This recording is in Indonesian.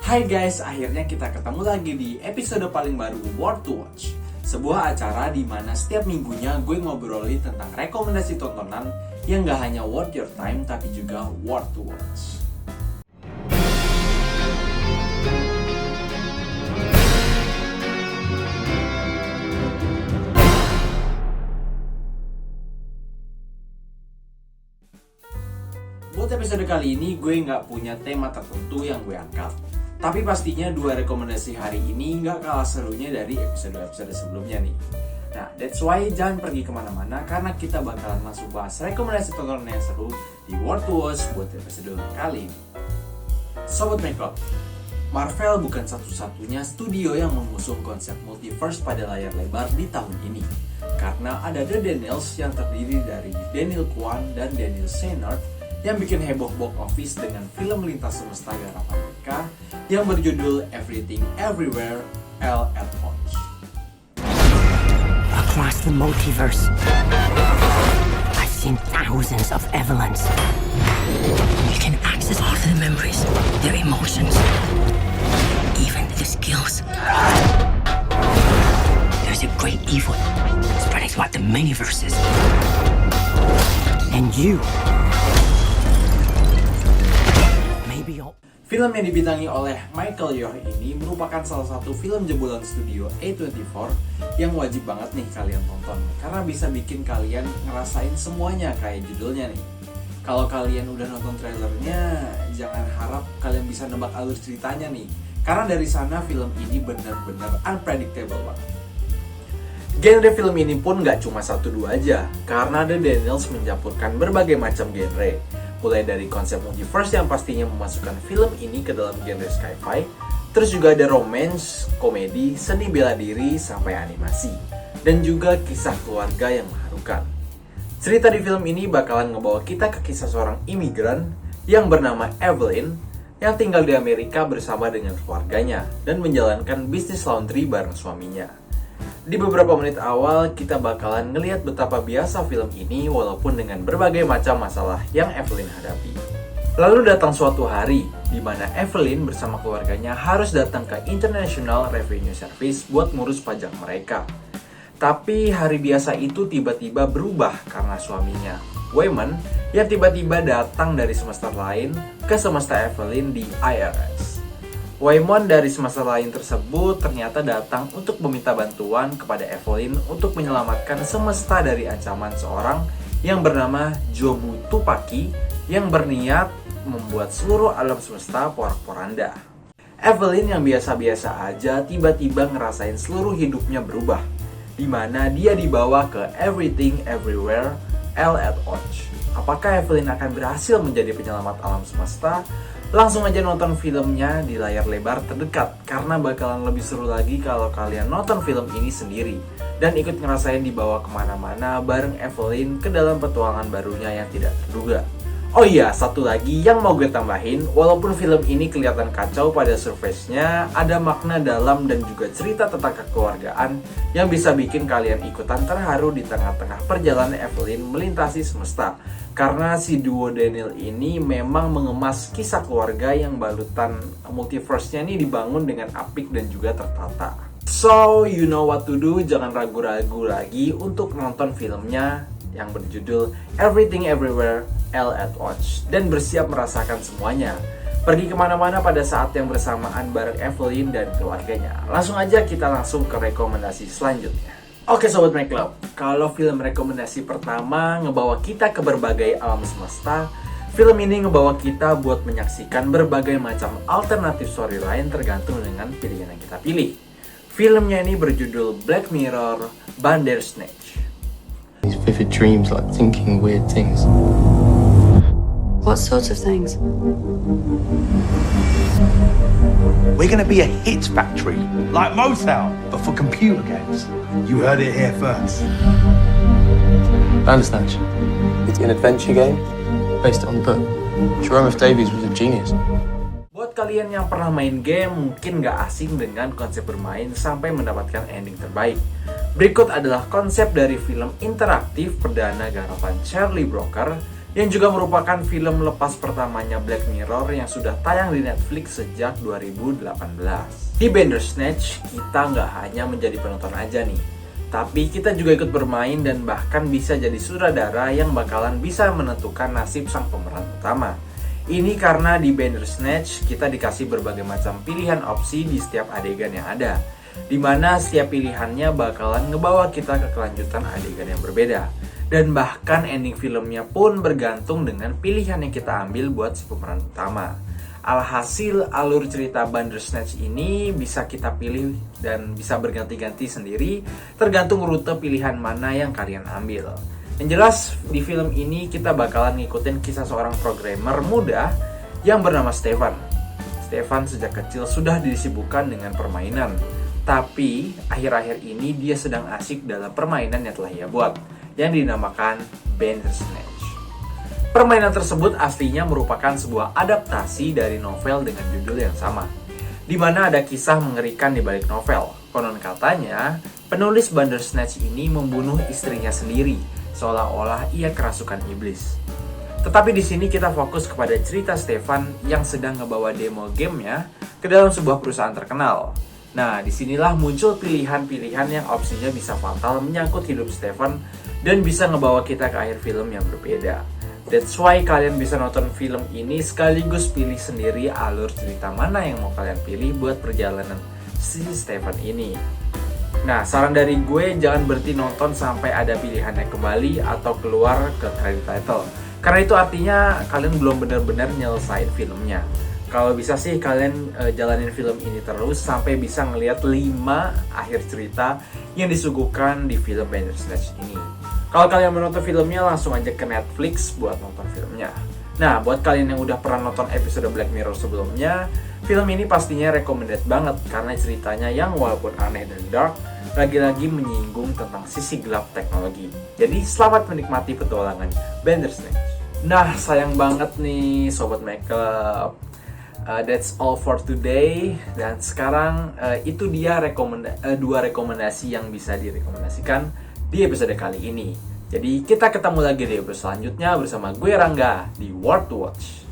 Hai guys, akhirnya kita ketemu lagi di episode paling baru Worth to Watch. Sebuah acara di mana setiap minggunya gue ngobrolin tentang rekomendasi tontonan yang gak hanya worth your time tapi juga worth to watch. Buat episode kali ini gue nggak punya tema tertentu yang gue angkat. Tapi pastinya dua rekomendasi hari ini nggak kalah serunya dari episode-episode sebelumnya nih. Nah, that's why jangan pergi kemana-mana karena kita bakalan langsung bahas rekomendasi tontonan yang seru di Worth to Watch buat episode kali ini. Sobat Makeup, Marvel bukan satu-satunya studio yang mengusung konsep multiverse pada layar lebar di tahun ini. Karena ada The Daniels yang terdiri dari Daniel Kwan dan Daniel Steinert yang bikin heboh box office dengan film lintas semesta garapan mereka yang berjudul Everything Everywhere All at Once. Across the multiverse, I've seen thousands of Evelyns. You can access all their memories, their emotions, even their skills. There's a great evil spreading throughout the many verses. And you Film yang dibintangi oleh Michael Yeoh ini merupakan salah satu film jebolan studio A24 yang wajib banget nih kalian tonton karena bisa bikin kalian ngerasain semuanya kayak judulnya nih. Kalau kalian udah nonton trailernya, jangan harap kalian bisa nebak alur ceritanya nih karena dari sana film ini benar-benar unpredictable banget. Genre film ini pun gak cuma 1-2 aja, karena The Daniels mencampurkan berbagai macam genre. Mulai dari konsep multiverse yang pastinya memasukkan film ini ke dalam genre sci-fi, terus juga ada romance, komedi, seni bela diri, sampai animasi, dan juga kisah keluarga yang mengharukan. Cerita di film ini bakalan ngebawa kita ke kisah seorang imigran yang bernama Evelyn yang tinggal di Amerika bersama dengan keluarganya dan menjalankan bisnis laundry bareng suaminya. Di beberapa menit awal, kita bakalan ngelihat betapa biasa film ini walaupun dengan berbagai macam masalah yang Evelyn hadapi. Lalu datang suatu hari, di mana Evelyn bersama keluarganya harus datang ke International Revenue Service buat ngurus pajak mereka. Tapi hari biasa itu tiba-tiba berubah karena suaminya, Wayman, yang tiba-tiba datang dari semesta lain ke semesta Evelyn di IRS. Waymon dari semesta lain tersebut ternyata datang untuk meminta bantuan kepada Evelyn untuk menyelamatkan semesta dari ancaman seorang yang bernama Jobu Tupaki yang berniat membuat seluruh alam semesta porak-poranda. Evelyn yang biasa-biasa aja tiba-tiba ngerasain seluruh hidupnya berubah, di mana dia dibawa ke Everything Everywhere All at Once. Apakah Evelyn akan berhasil menjadi penyelamat alam semesta? Langsung aja nonton filmnya di layar lebar terdekat karena bakalan lebih seru lagi kalau kalian nonton film ini sendiri dan ikut ngerasain dibawa kemana-mana bareng Evelyn ke dalam petualangan barunya yang tidak terduga. Oh iya, satu lagi yang mau gue tambahin, walaupun film ini kelihatan kacau pada surface-nya, ada makna dalam dan juga cerita tentang kekeluargaan yang bisa bikin kalian ikutan terharu di tengah-tengah perjalanan Evelyn melintasi semesta. Karena si duo Daniel ini memang mengemas kisah keluarga yang balutan multiverse-nya ini dibangun dengan apik dan juga tertata. So, you know what to do, jangan ragu-ragu lagi untuk nonton filmnya yang berjudul Everything Everywhere All at Once dan bersiap merasakan semuanya. Pergi kemana-mana pada saat yang bersamaan bareng Evelyn dan keluarganya. Langsung aja kita langsung ke rekomendasi selanjutnya. Oke Sobat My Club, kalau film rekomendasi pertama ngebawa kita ke berbagai alam semesta, film ini ngebawa kita buat menyaksikan berbagai macam alternatif storyline tergantung dengan pilihan yang kita pilih. Filmnya ini berjudul Black Mirror Bandersnatch. These vivid dreams like thinking weird things. What sorts of things? We're gonna be a hit factory, like Motown, but for computer games. You heard it here first. Bandersnatch. It's an adventure game based on the book. Jerome F. Davies was a genius. Buat kalian yang pernah main game, mungkin gak asing dengan konsep bermain sampai mendapatkan ending terbaik. Berikut adalah konsep dari film interaktif perdana garapan Charlie Brooker yang juga merupakan film lepas pertamanya Black Mirror yang sudah tayang di Netflix sejak 2018. Di Bandersnatch, kita nggak hanya menjadi penonton aja nih, tapi kita juga ikut bermain dan bahkan bisa jadi sutradara yang bakalan bisa menentukan nasib sang pemeran utama. Ini karena di Bandersnatch kita dikasih berbagai macam pilihan opsi di setiap adegan yang ada, dimana setiap pilihannya bakalan ngebawa kita ke kelanjutan adegan yang berbeda. Dan bahkan ending filmnya pun bergantung dengan pilihan yang kita ambil buat si pemeran utama. Alhasil alur cerita Bandersnatch ini bisa kita pilih dan bisa berganti-ganti sendiri tergantung rute pilihan mana yang kalian ambil. Yang jelas di film ini kita bakalan ngikutin kisah seorang programmer muda yang bernama Stefan. Stefan sejak kecil sudah disibukkan dengan permainan, tapi akhir-akhir ini dia sedang asik dalam permainan yang telah ia buat, yang dinamakan Bandersnatch. Permainan tersebut aslinya merupakan sebuah adaptasi dari novel dengan judul yang sama, di mana ada kisah mengerikan di balik novel. Konon katanya, penulis Bandersnatch ini membunuh istrinya sendiri, seolah-olah ia kerasukan iblis. Tetapi di sini kita fokus kepada cerita Stefan yang sedang ngebawa demo gamenya ke dalam sebuah perusahaan terkenal. Nah, disinilah muncul pilihan-pilihan yang opsinya bisa fatal menyangkut hidup Stefan dan bisa ngebawa kita ke akhir film yang berbeda. That's why kalian bisa nonton film ini sekaligus pilih sendiri alur cerita mana yang mau kalian pilih buat perjalanan si Stefan ini. Nah, saran dari gue jangan berhenti nonton sampai ada pilihannya kembali atau keluar ke credit title. Karena itu artinya kalian belum benar-benar nyelesain filmnya. Kalau bisa sih kalian jalanin film ini terus sampai bisa ngelihat 5 akhir cerita yang disuguhkan di film Bandersnatch ini. Kalau kalian menonton filmnya langsung aja ke Netflix buat nonton filmnya. Nah, buat kalian yang udah pernah nonton episode Black Mirror sebelumnya, film ini pastinya recommended banget karena ceritanya yang walaupun aneh dan dark, lagi-lagi menyinggung tentang sisi gelap teknologi. Jadi selamat menikmati petualangan Bandersnatch. Nah, sayang banget nih Sobat Makeup. That's all for today. Dan sekarang itu dia dua rekomendasi yang bisa direkomendasikan di episode kali ini. Jadi kita ketemu lagi di episode selanjutnya bersama gue Rangga di World to Watch.